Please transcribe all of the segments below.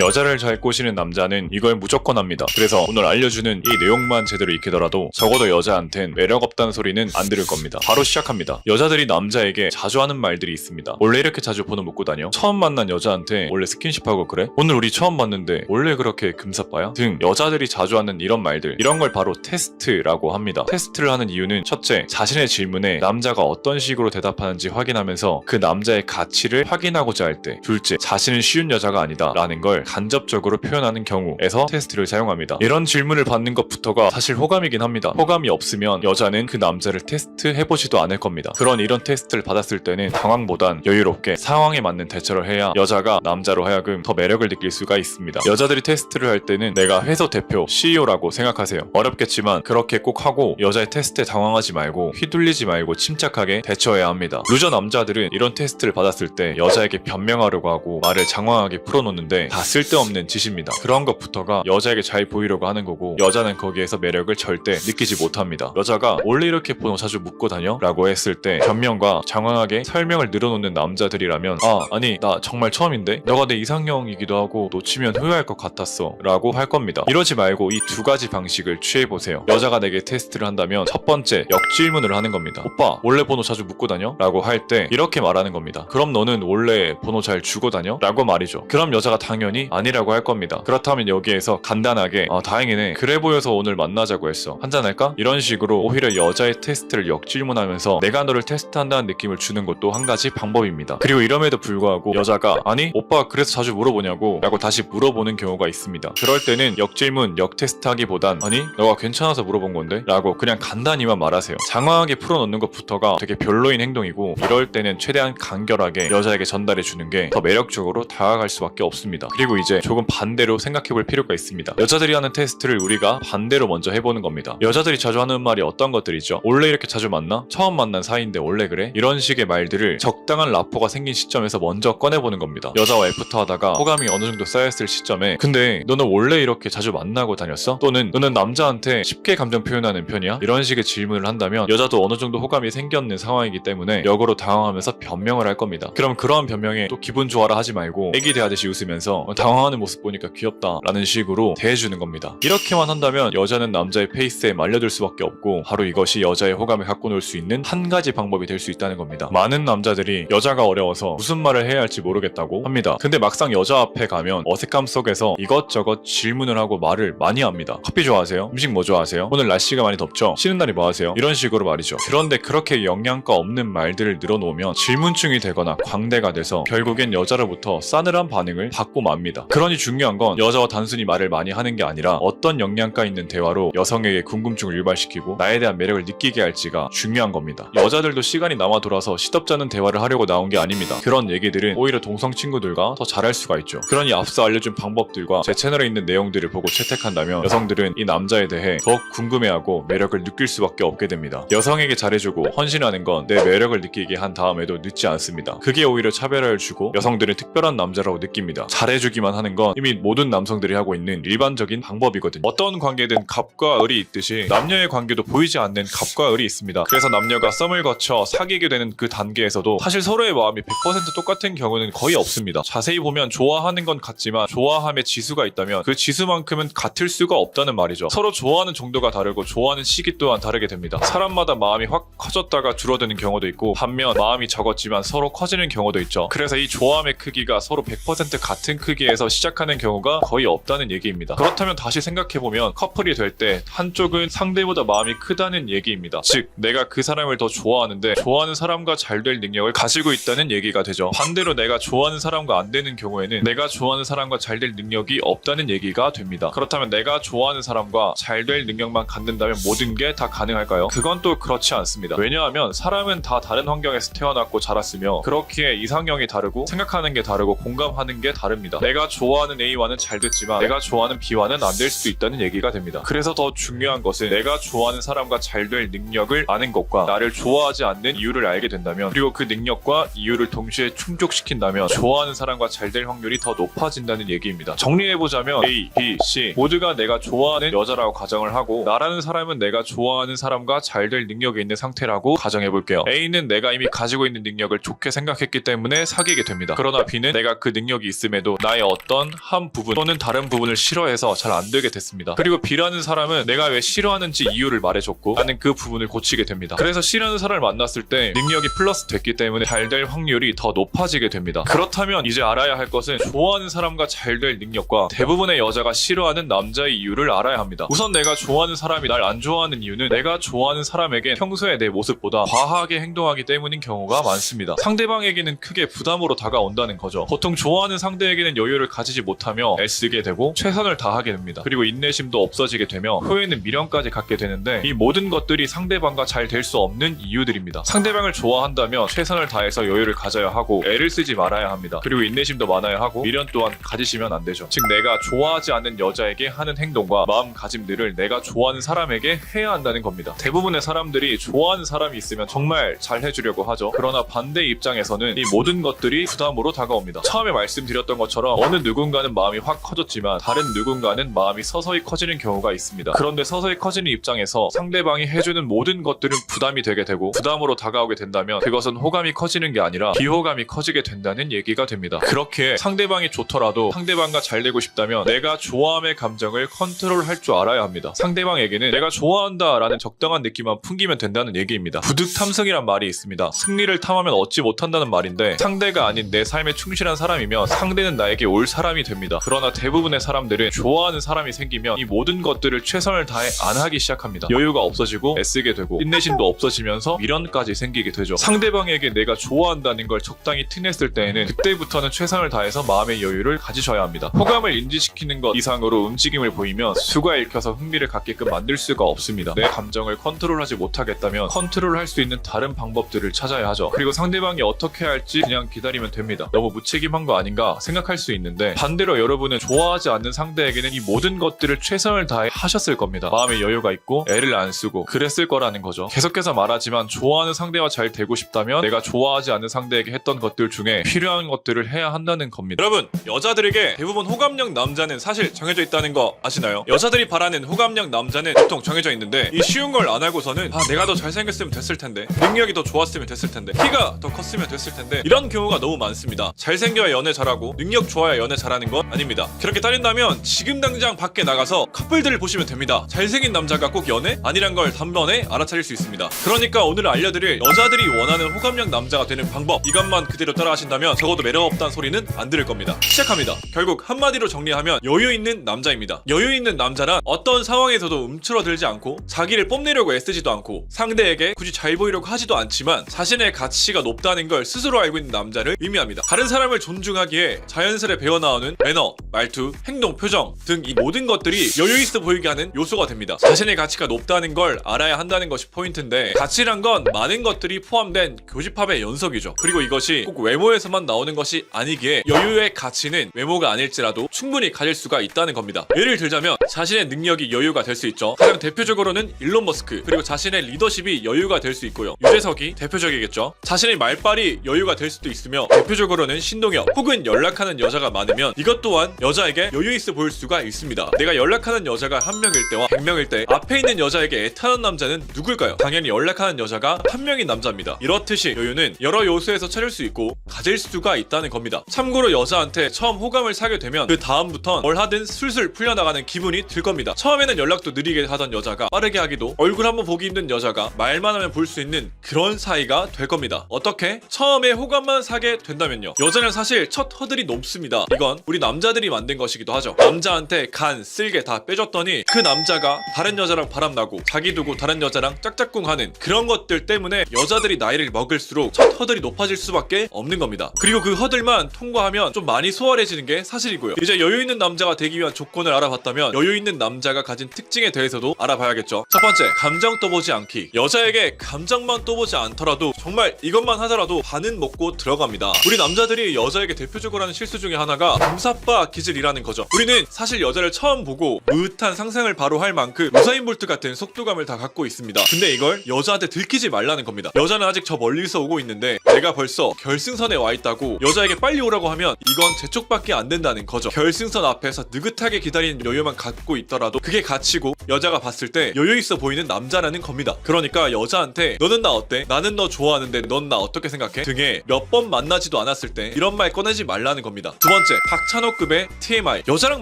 여자를 잘 꼬시는 남자는 이걸 무조건 합니다. 그래서 오늘 알려주는 이 내용만 제대로 익히더라도 적어도 여자한텐 매력 없다는 소리는 안 들을 겁니다. 바로 시작합니다. 여자들이 남자에게 자주 하는 말들이 있습니다. 원래 이렇게 자주 번호 묻고 다녀? 처음 만난 여자한테 원래 스킨십하고 그래? 오늘 우리 처음 봤는데 원래 그렇게 금사빠야? 등 여자들이 자주 하는 이런 말들, 이런 걸 바로 테스트라고 합니다. 테스트를 하는 이유는 첫째, 자신의 질문에 남자가 어떤 식으로 대답하는지 확인하면서 그 남자의 가치를 확인하고자 할 때, 둘째, 자신은 쉬운 여자가 아니다 라는 걸 간접적으로 표현하는 경우에서 테스트를 사용합니다. 이런 질문을 받는 것부터가 사실 호감이긴 합니다. 호감이 없으면 여자는 그 남자를 테스트해보지도 않을 겁니다. 그런 이런 테스트를 받았을 때는 당황보단 여유롭게 상황에 맞는 대처를 해야 여자가 남자로 하여금 더 매력을 느낄 수가 있습니다. 여자들이 테스트를 할 때는 내가 회사 대표 CEO라고 생각하세요. 어렵겠지만 그렇게 꼭 하고 여자의 테스트에 당황하지 말고 휘둘리지 말고 침착하게 대처해야 합니다. 루저 남자들은 이런 테스트를 받았을 때 여자에게 변명하려고 하고 말을 장황하게 풀어놓는데 다 쓸데없는 짓입니다. 그런 것부터가 여자에게 잘 보이려고 하는 거고, 여자는 거기에서 매력을 절대 느끼지 못합니다. 여자가 원래 이렇게 번호 자주 묻고 다녀? 라고 했을 때 변명과 장황하게 설명을 늘어놓는 남자들이라면 아니 나 정말 처음인데 너가 내 이상형이기도 하고 놓치면 후회할 것 같았어 라고 할 겁니다. 이러지 말고 이 두 가지 방식을 취해보세요. 여자가 내게 테스트를 한다면 첫 번째, 역질문을 하는 겁니다. 오빠 원래 번호 자주 묻고 다녀? 라고 할 때 이렇게 말하는 겁니다. 그럼 너는 원래 번호 잘 주고 다녀? 라고 말이죠. 그럼 여자가 당연히 아니라고 할 겁니다. 그렇다면 여기에서 간단하게 다행이네, 그래 보여서 오늘 만나자고 했어, 한잔할까? 이런 식으로 오히려 여자의 테스트를 역질문하면서 내가 너를 테스트한다는 느낌을 주는 것도 한 가지 방법입니다. 그리고 이럼에도 불구하고 여자가 아니 오빠 그래서 자주 물어보냐고 라고 다시 물어보는 경우가 있습니다. 그럴 때는 역질문, 역테스트 하기보단 아니 너가 괜찮아서 물어본 건데? 라고 그냥 간단히만 말하세요. 장황하게 풀어놓는 것부터가 되게 별로인 행동이고, 이럴 때는 최대한 간결하게 여자에게 전달해 주는 게 더 매력적으로 다가갈 수밖에 없습니다. 그리고 이제 조금 반대로 생각해 볼 필요가 있습니다. 여자들이 하는 테스트를 우리가 반대로 먼저 해보는 겁니다. 여자들이 자주 하는 말이 어떤 것들이죠? 원래 이렇게 자주 만나? 처음 만난 사이인데 원래 그래? 이런 식의 말들을 적당한 라포가 생긴 시점에서 먼저 꺼내보는 겁니다. 여자와 애프터 하다가 호감이 어느 정도 쌓였을 시점에 근데 너는 원래 이렇게 자주 만나고 다녔어? 또는 너는 남자한테 쉽게 감정 표현하는 편이야? 이런 식의 질문을 한다면 여자도 어느 정도 호감이 생겼는 상황이기 때문에 역으로 당황하면서 변명을 할 겁니다. 그럼 그러한 변명에 또 기분 좋아라 하지 말고 애기 대하듯이 웃으면서 당황하는 모습 보니까 귀엽다 라는 식으로 대해주는 겁니다. 이렇게만 한다면 여자는 남자의 페이스에 말려들 수밖에 없고, 바로 이것이 여자의 호감을 갖고 놀 수 있는 한 가지 방법이 될 수 있다는 겁니다. 많은 남자들이 여자가 어려워서 무슨 말을 해야 할지 모르겠다고 합니다. 근데 막상 여자 앞에 가면 어색함 속에서 이것저것 질문을 하고 말을 많이 합니다. 커피 좋아하세요? 음식 뭐 좋아하세요? 오늘 날씨가 많이 덥죠? 쉬는 날이 뭐 하세요? 이런 식으로 말이죠. 그런데 그렇게 영양가 없는 말들을 늘어놓으면 질문충이 되거나 광대가 돼서 결국엔 여자로부터 싸늘한 반응을 받고 맙니다. 그러니 중요한 건 여자와 단순히 말을 많이 하는 게 아니라 어떤 영양가 있는 대화로 여성에게 궁금증을 유발시키고 나에 대한 매력을 느끼게 할지가 중요한 겁니다. 여자들도 시간이 남아 돌아서 시덥잖은 대화를 하려고 나온 게 아닙니다. 그런 얘기들은 오히려 동성 친구들과 더 잘할 수가 있죠. 그러니 앞서 알려준 방법들과 제 채널에 있는 내용들을 보고 채택한다면 여성들은 이 남자에 대해 더욱 궁금해하고 매력을 느낄 수밖에 없게 됩니다. 여성에게 잘해주고 헌신하는 건 내 매력을 느끼게 한 다음에도 늦지 않습니다. 그게 오히려 차별화를 주고 여성들은 특별한 남자라고 느낍니다. 잘해주기만 하는 건 이미 모든 남성들이 하고 있는 일반적인 방법이거든요. 어떤 관계든 갑과 을이 있듯이 남녀의 관계도 보이지 않는 갑과 을이 있습니다. 그래서 남녀가 썸을 거쳐 사귀게 되는 그 단계에서도 사실 서로의 마음이 100% 똑같은 경우는 거의 없습니다. 자세히 보면 좋아하는 건 같지만 좋아함의 지수가 있다면 그 지수만큼은 같을 수가 없다는 말이죠. 서로 좋아하는 정도가 다르고 좋아하는 시기 또한 다르게 됩니다. 사람마다 마음이 확 커졌다가 줄어드는 경우도 있고, 반면 마음이 적었지만 서로 커지는 경우도 있죠. 그래서 이 좋아함의 크기가 서로 100% 같은 크기에서 시작하는 경우가 거의 없다는 얘기입니다. 그렇다면 다시 생각해보면 커플이 될 때 한쪽은 상대보다 마음이 크다는 얘기입니다. 즉 내가 그 사람을 더 좋아하는데 좋아하는 사람과 잘 될 능력을 가지고 있다는 얘기가 되죠. 반대로 내가 좋아하는 사람과 안 되는 경우에는 내가 좋아하는 사람과 잘 될 능력이 없다는 얘기가 됩니다. 그렇다면 내가 좋아하는 사람과 잘 될 능력만 갖는다면 모든 게 다 가능할까요? 그건 또 그렇지 않습니다. 왜냐하면 사람은 다 다른 환경에서 태어났고 자랐으며 그렇기에 이상형이 다르고 생각하는 게 다르고 공감하는 게 다릅니다. 내가 좋아하는 A와는 잘 됐지만 내가 좋아하는 B와는 안 될 수도 있다는 얘기가 됩니다. 그래서 더 중요한 것은 내가 좋아하는 사람과 잘 될 능력을 아는 것과 나를 좋아하지 않는 이유를 알게 된다면, 그리고 그 능력과 이유를 동시에 충족시킨다면 좋아하는 사람과 잘 될 확률이 더 높아진다는 얘기입니다. 정리해보자면 A, B, C 모두가 내가 좋아하는 여자라고 가정을 하고, 나라는 사람은 내가 좋아하는 사람과 잘 될 능력이 있는 상태라고 가정해볼게요. A는 내가 이미 가지고 있는 능력을 좋게 생각했기 때문에 사귀게 됩니다. 그러나 B는 내가 그 능력이 있음에도 나의 어떤 한 부분 또는 다른 부분을 싫어해서 잘 안 되게 됐습니다. 그리고 B라는 사람은 내가 왜 싫어하는지 이유를 말해줬고 나는 그 부분을 고치게 됩니다. 그래서 C라는 사람을 만났을 때 능력이 플러스 됐기 때문에 잘 될 확률이 더 높아지게 됩니다. 그렇다면 이제 알아야 할 것은 좋아하는 사람과 잘 될 능력과 대부분의 여자가 싫어하는 남자의 이유를 알아야 합니다. 우선 내가 좋아하는 사람이 날 안 좋아하는 이유는 내가 좋아하는 사람에게 평소에 내 모습보다 과하게 행동하기 때문인 경우가 많습니다. 상대방에게는 크게 부담으로 다가온다는 거죠. 보통 좋아하는 상대에게는 여유를 가지지 못하며 애쓰게 되고 최선을 다하게 됩니다. 그리고 인내심도 없어지게 되며 후에는 미련까지 갖게 되는데 이 모든 것들이 상대방과 잘 될 수 없는 이유들입니다. 상대방을 좋아한다면 최선을 다해서 여유를 가져야 하고 애를 쓰지 말아야 합니다. 그리고 인내심도 많아야 하고 미련 또한 가지시면 안 되죠. 즉 내가 좋아하지 않는 여자에게 하는 행동과 마음가짐들을 내가 좋아하는 사람에게 해야 한다는 겁니다. 대부분의 사람들이 좋아하는 사람이 있으면 정말 잘 해주려고 하죠. 그러나 반대 입장에서는 이 모든 것들이 부담으로 다가옵니다. 처음에 말씀드렸던 것처럼 어느 누군가는 마음이 확 커졌지만 다른 누군가는 마음이 서서히 커지는 경우가 있습니다. 그런데 서서히 커지는 입장에서 상대방이 해주는 모든 것들은 부담이 되게 되고 부담으로 다가오게 된다면 그것은 호감이 커지는 게 아니라 비호감이 커지게 된다는 얘기가 됩니다. 그렇게 상대방이 좋더라도 상대방과 잘 되고 싶다면 내가 좋아함의 감정을 컨트롤할 줄 알아야 합니다. 상대방에게는 내가 좋아한다 라는 적당한 느낌만 풍기면 된다는 얘기입니다. 부득탐승이란 말이 있습니다. 승리를 탐하면 얻지 못한다는 말인데 상대가 아닌 내 삶에 충실한 사람이면 상대는 나에게 올 사람이 됩니다. 그러나 대부분의 사람들은 좋아하는 사람이 생기면 이 모든 것들을 최선을 다해 안 하기 시작합니다. 여유가 없어지고 애쓰게 되고 인내심도 없어지면서 미련까지 생기게 되죠. 상대방에게 내가 좋아한다는 걸 적당히 티냈을 때에는 그때부터는 최선을 다해서 마음의 여유를 가지셔야 합니다. 호감을 인지시키는 것 이상으로 움직임을 보이면 수가 읽혀서 흥미를 갖게끔 만들 수가 없습니다. 내 감정을 컨트롤하지 못하겠다면 컨트롤할 수 있는 다른 방법들을 찾아야 하죠. 그리고 상대방이 어떻게 할지 그냥 기다리면 됩니다. 너무 무책임한 거 아닌가 생각할 수 있는데 반대로 여러분은 좋아하지 않는 상대에게는 이 모든 것들을 최선을 다해 하셨을 겁니다. 마음의 여유가 있고 애를 안 쓰고 그랬을 거라는 거죠. 계속해서 말하지만 좋아하는 상대와 잘 되고 싶다면 내가 좋아하지 않는 상대에게 했던 것들 중에 필요한 것들을 해야 한다는 겁니다. 여러분, 여자들에게 대부분 호감형 남자는 사실 정해져 있다는 거 아시나요? 여자들이 바라는 호감형 남자는 보통 정해져 있는데 이 쉬운 걸 안 알고서는 내가 더 잘생겼으면 됐을 텐데 능력이 더 좋았으면 됐을 텐데 키가 더 컸으면 됐을 텐데 이런 경우가 너무 많습니다. 잘생겨야 연애 잘하고 능력 좋아야 연애 잘하는 건 아닙니다. 그렇게 따진다면 지금 당장 밖에 나가서 커플들을 보시면 됩니다. 잘생긴 남자가 꼭 연애? 아니란 걸 단번에 알아차릴 수 있습니다. 그러니까 오늘 알려드릴 여자들이 원하는 호감형 남자가 되는 방법 이것만 그대로 따라 하신다면 적어도 매력 없다는 소리는 안 들을 겁니다. 시작합니다. 결국 한마디로 정리하면 여유 있는 남자입니다. 여유 있는 남자란 어떤 상황에서도 움츠러들지 않고 자기를 뽐내려고 애쓰지도 않고 상대에게 굳이 잘 보이려고 하지도 않지만 자신의 가치가 높다는 걸 스스로 알고 있는 남자를 의미합니다. 다른 사람을 존중하기에 자연스레 배어나오는 매너, 말투, 행동, 표정 등 이 모든 것들이 여유있어 보이게 하는 요소가 됩니다. 자신의 가치가 높다는 걸 알아야 한다는 것이 포인트인데 가치란 건 많은 것들이 포함된 교집합의 연속이죠. 그리고 이것이 꼭 외모에서만 나오는 것이 아니기에 여유의 가치는 외모가 아닐지라도 충분히 가질 수가 있다는 겁니다. 예를 들자면 자신의 능력이 여유가 될 수 있죠. 가장 대표적으로는 일론 머스크 그리고 자신의 리더십이 여유가 될 수 있고요. 유재석이 대표적이겠죠. 자신의 말빨이 여유가 될 수도 있으며 대표적으로는 신동엽 혹은 연락하는 여자가 많으면 이것 또한 여자에게 여유있어 보일 수가 있습니다. 내가 연락하는 여자가 1명일 때와 100명일 때 앞에 있는 여자에게 애타는 남자는 누굴까요? 당연히 연락하는 여자가 1명인 남자입니다. 이렇듯이 여유는 여러 요소에서 찾을 수 있고 가질 수가 있다는 겁니다. 참고로 여자한테 처음 호감을 사게 되면 그 다음부턴 뭘 하든 술술 풀려나가는 기분이 들 겁니다. 처음에는 연락도 느리게 하던 여자가 빠르게 하기도 얼굴 한번 보기 힘든 여자가 말만 하면 볼 수 있는 그런 사이가 될 겁니다. 어떻게? 처음에 호감만 사게 된다면요. 여자는 사실 첫 허들이 높습니다. 이건 우리 남자들이 만든 것이기도 하죠. 남자한테 간, 쓸개 다 빼줬더니 그 남자가 다른 여자랑 바람나고 자기 두고 다른 여자랑 짝짝꿍하는 그런 것들 때문에 여자들이 나이를 먹을수록 첫 허들이 높아질 수밖에 없는 겁니다. 그리고 그 허들만 통과하면 좀 많이 수월해지는 게 사실이고요. 이제 여유 있는 남자가 되기 위한 조건을 알아봤다면 여유 있는 남자가 가진 특징에 대해서도 알아봐야겠죠. 첫 번째, 감정 떠보지 않기. 여자에게 감정만 떠보지 않더라도 정말 이것만 하더라도 반은 먹고 들어갑니다. 우리 남자들이 여자에게 대표적으로 하는 실수 중에 하나가 감사빠 기질이라는 거죠. 우리는 사실 여자를 처음 보고 무릇한 상상을 바로 할 만큼 우사인 볼트 같은 속도감을 다 갖고 있습니다. 근데 이걸 여자한테 들키지 말라는 겁니다. 여자는 아직 저 멀리서 오고 있는데 내가 벌써 결승선에 와 있다고 여자에게 빨리 오라고 하면 이건 제 쪽밖에 안 된다는 거죠. 결승선 앞에서 느긋하게 기다리는 여유만 갖고 있더라도 그게 가치고 여자가 봤을 때 여유 있어 보이는 남자라는 겁니다. 그러니까 여자한테 너는 나 어때? 나는 너 좋아하는데 넌 나 어떻게 생각해? 등에 몇 번 만나지도 않았을 때 이런 말 꺼내지 말라는 겁니다. 두 번째, 박찬호급의 TMI. 여자랑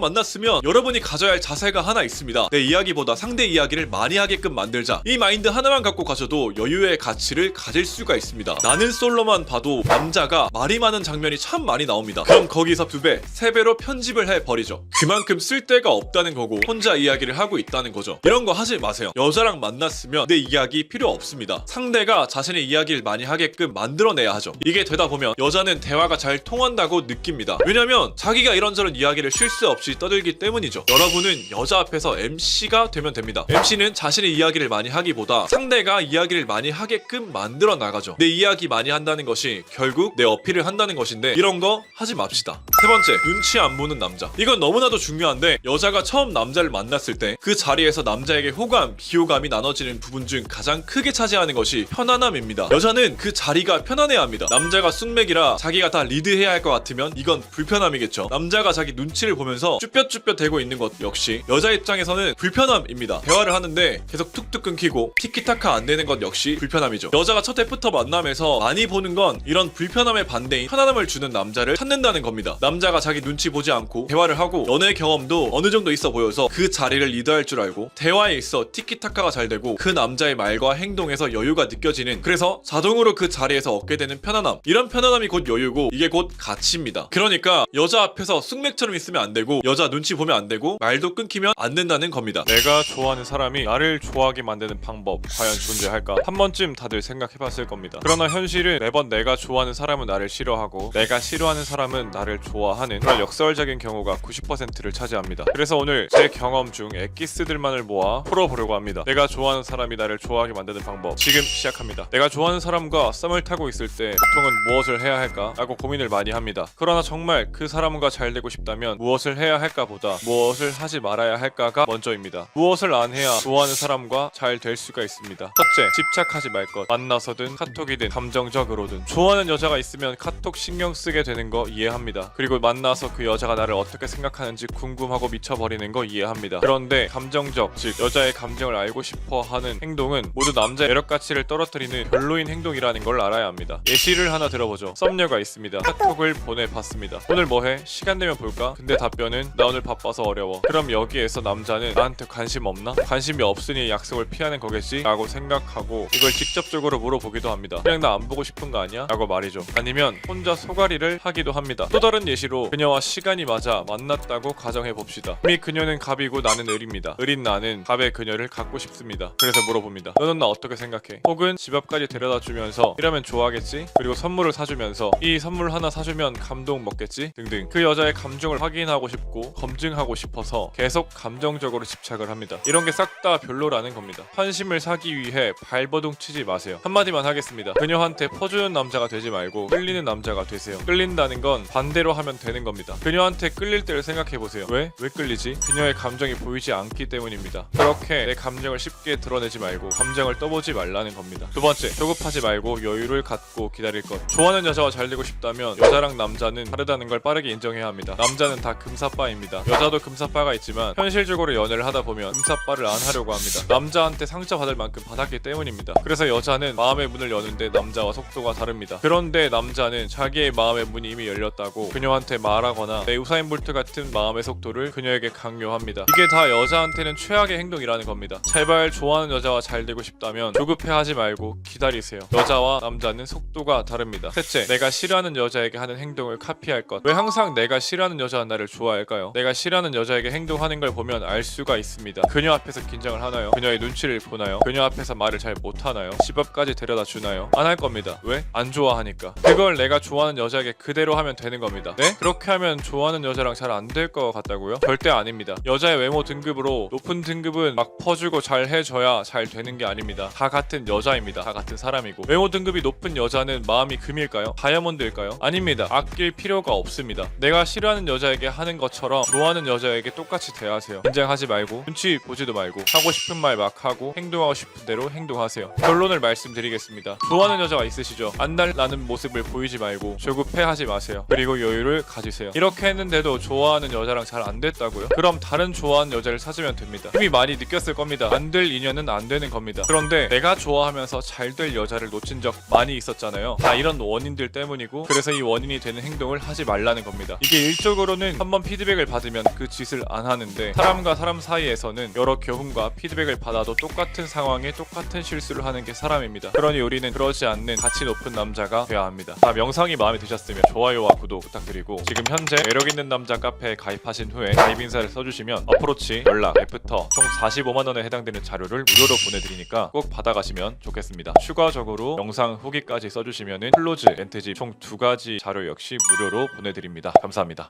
만났으면 여러분이 가져야 할 자세가 하나 있습니다. 내 이야기보다 상대 이야기를 많이 하게끔 만들자. 이 마인드 하나만 갖고 가셔도 여유의 가치를 가질 수가 있습니다. 나는 솔로만 봐도 남자가 말이 많은 장면이 참 많이 나옵니다. 그럼 거기서 2배, 3배로 편집을 해버리죠. 그만큼 쓸데가 없다는 거고 혼자 이야기를 하고 있다는 거죠. 이런 거 하지 마세요. 여자랑 만났으면 내 이야기 필요 없습니다. 상대가 자신의 이야기를 많이 하게끔 만들어내야 하죠. 이게 되다 보면 여자는 대화가 잘 통한다고 느낍니다. 왜냐면 자기가 이런저런 이야기를 쉴 새 없이 떠들기 때문이죠. 여러분은 여자 앞에서 MC가 되면 됩니다. MC는 자신의 이야기를 많이 하기보다 상대가 이야기를 많이 하게끔 만들어 나가죠. 내 이야기 많이 한다는 것이 결국 내 어필을 한다는 것인데 이런 거 하지 맙시다. 세 번째, 눈치 안 보는 남자. 이건 너무나도 중요한데 여자가 처음 남자를 만났을 때 그 자리에서 남자에게 호감, 비호감이 나눠지는 부분 중 가장 크게 차지하는 것이 편안함입니다. 여자는 그 자리가 편안해야 합니다. 남자가 쑥맥이라 자기가 다 리드해야 할 것 같으면 이건 불편함이겠죠. 남자가 자기 눈치를 보면서 쭈뼛쭈뼛 대고 있는 것 역시 여자 입장에서는 불편함입니다. 대화를 하는데 계속 툭툭 끊기고 티키타카 안 되는 것 역시 불편함이죠. 여자가 첫 해부터 만남에서 많이 보는 건 이런 불편함의 반대인 편안함을 주는 남자를 찾는다는 겁니다. 남자가 자기 눈치 보지 않고 대화를 하고 연애 경험도 어느 정도 있어 보여서 그 자리를 리드할 줄 알고 대화에 있어 티키타카가 잘 되고 그 남자의 말과 행동에서 여유가 느껴지는, 그래서 자동으로 그 자리에서 얻게 되는 편안함. 이런 편안함이 곧 여유고 이게 곧 가치입니다. 그러니까 여자 앞에서 쑥맥처럼 있으면 안 되고 여자 눈치 보면 안 되고 말도 끊기면 안 된다는 겁니다. 내가 좋아하는 사람이 나를 좋아하게 만드는 방법 과연 존재할까? 한 번쯤 다들 생각해봤을 겁니다. 그러나 현실은 매번 내가 좋아하는 사람은 나를 싫어하고 내가 싫어하는 사람은 나를 좋아하는 그런 역설적인 경우가 90%를 차지합니다. 그래서 오늘 제 경험 중 엑기스들만을 모아 풀어보려고 합니다. 내가 좋아하는 사람이 나를 좋아하게 만드는 방법, 지금 시작합니다. 내가 좋아하는 사람과 썸을 타고 있을 때 보통은 무엇을 해야 할까? 라고 고민을 많이 합니다. 그러나 정말 그 사람과 잘 되고 싶다면 무엇을 해야 할까 보다 무엇을 하지 말아야 할까가 먼저입니다. 무엇을 안 해야 좋아하는 사람과 잘 될 수가 있습니다. 첫째, 집착하지 말 것. 만나서든 카톡이든 감정적으로든 좋아하는 여자가 있으면 카톡 신경 쓰게 되는 거 이해합니다. 그리고 만나서 그 여자가 나를 어떻게 생각하는지 궁금하고 미쳐버리는 거 이해합니다. 그런데 감정적, 즉 여자의 감정을 알고 싶어 하는 행동은 모두 남자의 매력 가치를 떨어뜨리는 별로인 행동이라는 걸 알아야 합니다. 예시를 하나 들어보죠. 썸녀가 있습니다. 카톡을 보내봤습니다. 오늘 뭐해? 시간 되면 볼까? 근데 답변은 나 오늘 바빠서 어려워. 그럼 여기에서 남자는 나한테 관심 없나? 관심이 없으니 약속을 피하는 거겠지? 라고 생각하고 이걸 직접적으로 물어보기도 합니다. 그냥 나 안 보고 싶은 거 아니야? 라고 말이죠. 아니면 혼자 소가리를 하기도 합니다. 또 다른 예시로 그녀와 시간이 맞아 만났다고 가정해봅시다. 이미 그녀는 갑이고 나는 을입니다. 을인 나는 갑의 그녀를 갖고 싶습니다. 그래서 물어봅니다. 너는 나 어떻게 생각해? 혹은 집 앞까지 데려다 주면서 이러면 좋아하겠지? 그리고 선물을 사주면서 이 선물 하나 사주면 감동 먹겠지? 등등. 그 여자의 감정을 확인하고 싶고 검증하고 싶어서 계속 감정적으로 집착을 합니다. 이런 게 싹 다 별로라는 겁니다. 환심을 사기 위해 발버둥 치지 마세요. 한마디만 하겠습니다. 그녀한테 퍼주는 남자가 되지 말고 끌리는 남자가 되세요. 끌린다는 건 반대로 하면 되는 겁니다. 그녀한테 끌릴 때를 생각해보세요. 왜 끌리지? 그녀의 감정이 보이지 않기 때문입니다. 그렇게 내 감정을 쉽게 드러내지 말고 감정을 떠보지 말라는 겁니다. 두 번째, 조급하지 말고 여유를 갖고 기다릴 것. 좋아하는 여자와 잘 되고 싶다면 여자랑 남자는 다르다는 걸 빠르게 인정해야 합니다. 남자는 다 금사빠입니다. 여자도 금사빠가 있지만 현실적으로 연애를 하다 보면 금사빠를 안 하려고 합니다. 남자한테 상처받을 만큼 받았기 때문입니다. 그래서 여자는 마음의 문을 여는데 남자와 속도가 다릅니다. 그런데 남자는 자기의 마음의 문이 이미 열렸다고 그녀한테 말하거나 내 우사인 볼트 같은 마음의 속도를 그녀에게 강요합니다. 이게 다 여자한테는 최악의 행동이라는 겁니다. 제발 좋아하는 여자와 잘 되고 싶다면 조급해하지 말고 기다리세요. 여자와 남자는 속도가 다릅니다. 셋째, 내가 싫어하는 여자에게 하는 행동을 카피할 것. 왜 항상 내가 싫어하는 여자가 나를 좋아할까요? 내가 싫어하는 여자에게 행동하는 걸 보면 알 수가 있습니다. 그녀 앞에서 긴장을 하나요? 그녀의 눈치를 보나요? 그녀 앞에서 말을 잘 못하나요? 집 앞까지 데려다 주나요? 안 할 겁니다. 왜? 안 좋아하니까. 그걸 내가 좋아하는 여자에게 그대로 하면 되는 겁니다. 네? 그렇게 하면 좋아하는 여자랑 잘 안 될 것 같다고요? 절대 아닙니다. 여자의 외모 등급으로 높은 등급은 막 퍼주고 잘 해줘야 잘 되는 게 아닙니다. 다 같은 여자입니다. 다 같은 사람이고. 외모 등급이 높은 여자는 마음이 금일까요? 다이아몬드일까요? 아닙니다. 아낄 필요가 없습니다. 내가 싫어하는 여자에게 하는 것처럼 좋아하는 여자에게 똑같이 대하세요. 긴장하지 말고 눈치 보지도 말고 하고 싶은 말 막 하고 행동하고 싶은 대로 행동하세요. 결론을 말씀드리겠습니다. 좋아하는 여자가 있으시죠? 안달나는 모습을 보이지 말고 조급해하지 마세요. 그리고 여유를 가지세요. 이렇게 했는데도 좋아하는 여자랑 잘 안 됐다고요? 그럼 다른 좋아하는 여자를 찾으면 됩니다. 이미 많이 느꼈을 겁니다. 안 될 인연은 안 되는 겁니다. 그런데 내가 좋아하면서 잘 될 여자를 놓친 적 많이 있었잖아요. 다 이런 원인들 때문이고, 그래서 이 원인이 되는 행동을 하지 말라는 말라는 겁니다. 이게 일적으로는 한번 피드백을 받으면 그 짓을 안 하는데 사람과 사람 사이에서는 여러 교훈과 피드백을 받아도 똑같은 상황에 똑같은 실수를 하는 게 사람입니다. 그러니 우리는 그러지 않는 가치 높은 남자가 되어야 합니다. 다음 영상이 마음에 드셨으면 좋아요와 구독 부탁드리고 지금 현재 매력있는 남자 카페에 가입하신 후에 가입 인사를 써주시면 어프로치, 연락, 애프터 총 45만원에 해당되는 자료를 무료로 보내드리니까 꼭 받아가시면 좋겠습니다. 추가적으로 영상 후기까지 써주시면 클로즈, 멘트집 총 2가지 자료 역시 무료로 보내드립니다. 감사합니다.